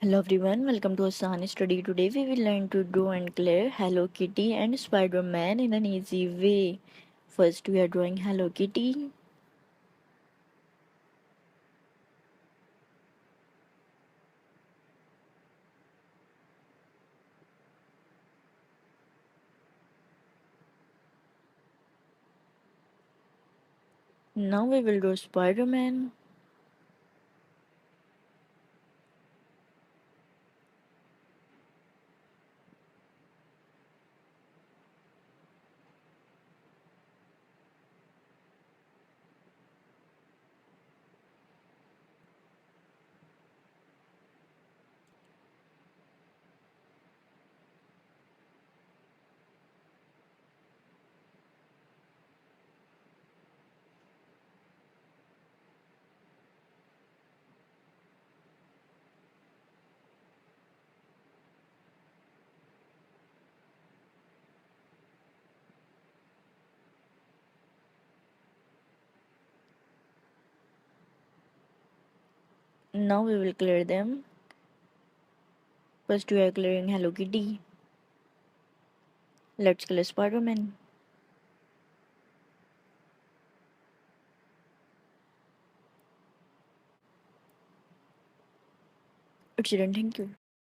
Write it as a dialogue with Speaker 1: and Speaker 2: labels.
Speaker 1: Hello everyone, welcome to Asan Study. Today we will learn to draw and clear Hello Kitty and Spider-Man in an easy way. First we are drawing Hello Kitty. Now we will draw Spider-Man. Now we will clear them. First we are clearing Hello Kitty. Let's clear Spider-Man. It's done, thank you.